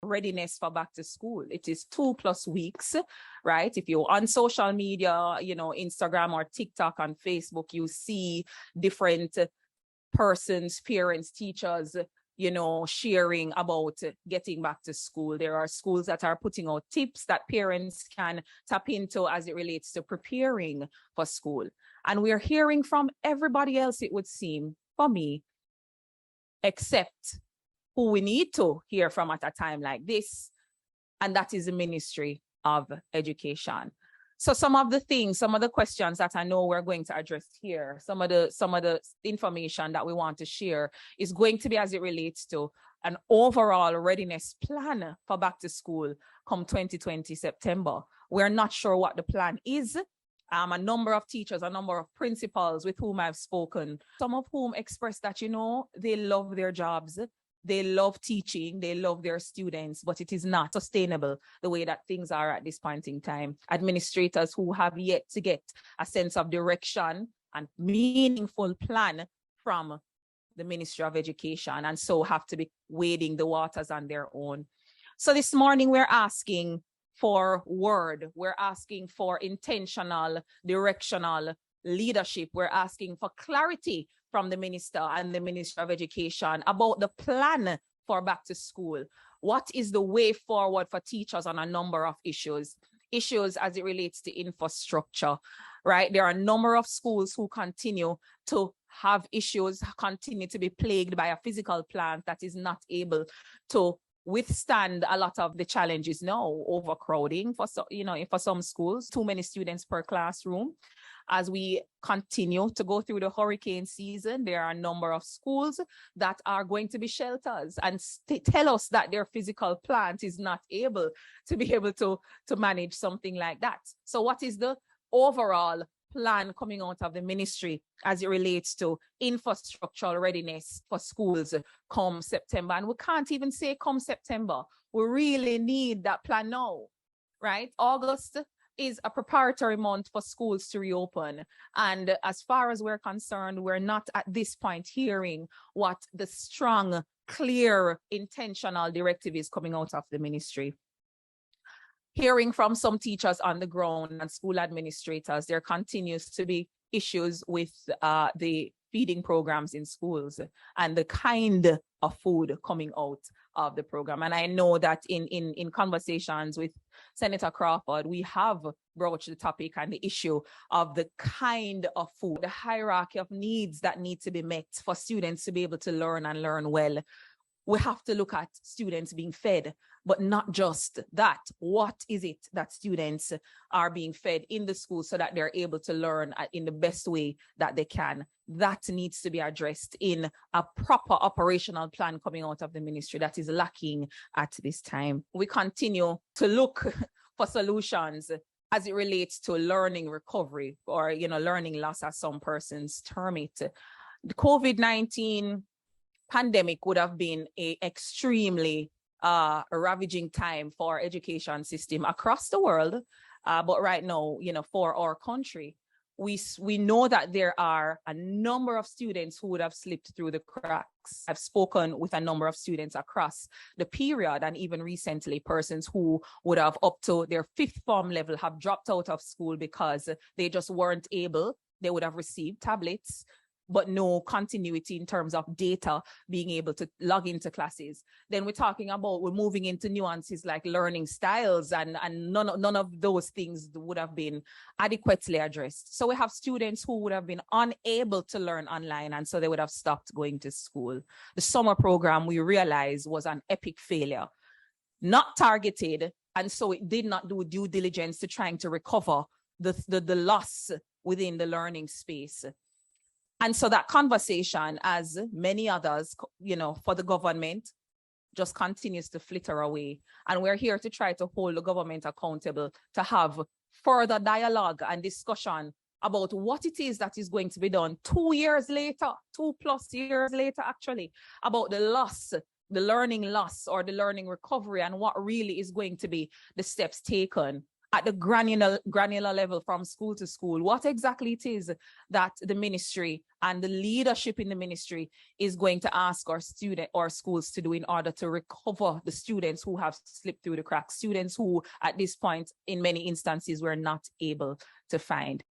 readiness for back to school. It is 2+ weeks, right? If you're on social media, you know, Instagram or TikTok and Facebook, you see different persons, parents, teachers, you know, sharing about getting back to school. There are schools that are putting out tips that parents can tap into as it relates to preparing for school. And we're hearing from everybody else, it would seem, for me, except who we need to hear from at a time like this, and that is the Ministry of Education. So some of the questions that I know we're going to address here, some of the information that we want to share is going to be as it relates to an overall readiness plan for back to school come 2020 September. We're not sure what the plan is. A number of teachers, a number of principals with whom I've spoken, some of whom expressed that, you know, they love their jobs. They love teaching, they love their students, but it is not sustainable the way that things are at this point in time. Administrators who have yet to get a sense of direction and meaningful plan from the Ministry of Education, and so have to be wading the waters on their own. So this morning we're asking for word, we're asking for intentional, directional leadership, we're asking for clarity from the minister and the Ministry of Education about the plan for back to school. What is the way forward for teachers on a number of issues as it relates to infrastructure, right? There are a number of schools who continue to have issues, continue to be plagued by a physical plant that is not able to withstand a lot of the challenges now, overcrowding for some schools, too many students per classroom. As we continue to go through the hurricane season, there are a number of schools that are going to be shelters and tell us that their physical plant is not able to manage something like that. So what is the overall plan coming out of the ministry as it relates to infrastructural readiness for schools come September? And we can't even say come September. We really need that plan now, right? August is a preparatory month for schools to reopen. And as far as we're concerned, we're not at this point hearing what the strong, clear, intentional directive is coming out of the ministry. Hearing from some teachers on the ground and school administrators, there continues to be issues with the feeding programs in schools and the kind of food coming out of the program. And I know that in conversations with Senator Crawford, we have broached the topic and the issue of the kind of food, the hierarchy of needs that need to be met for students to be able to learn and learn well. We have to look at students being fed, but not just that. What is it that students are being fed in the school so that they're able to learn in the best way that they can? That needs to be addressed in a proper operational plan coming out of the ministry that is lacking at this time. We continue to look for solutions as it relates to learning recovery or, learning loss, as some persons term it. The COVID-19 pandemic would have been an extremely ravaging time for education system across the world. But right now, for our country, we know that there are a number of students who would have slipped through the cracks. I've spoken with a number of students across the period, and even recently, persons who would have up to their 5th form level have dropped out of school because they just weren't able. They would have received tablets, but no continuity in terms of data being able to log into classes. Then we're moving into nuances like learning styles, and none of those things would have been adequately addressed. So we have students who would have been unable to learn online, and so they would have stopped going to school. The summer program, we realized, was an epic failure, not targeted, and so it did not do due diligence to trying to recover the loss within the learning space. And so that conversation, as many others, for the government, just continues to flitter away. And we're here to try to hold the government accountable, to have further dialogue and discussion about what it is that is going to be done 2 years later, 2+ years later, actually, about the loss, the learning loss or the learning recovery, and what really is going to be the steps taken at the granular level from school to school, what exactly it is that the ministry and the leadership in the ministry is going to ask our schools to do in order to recover the students who have slipped through the cracks, students who at this point in many instances were not able to find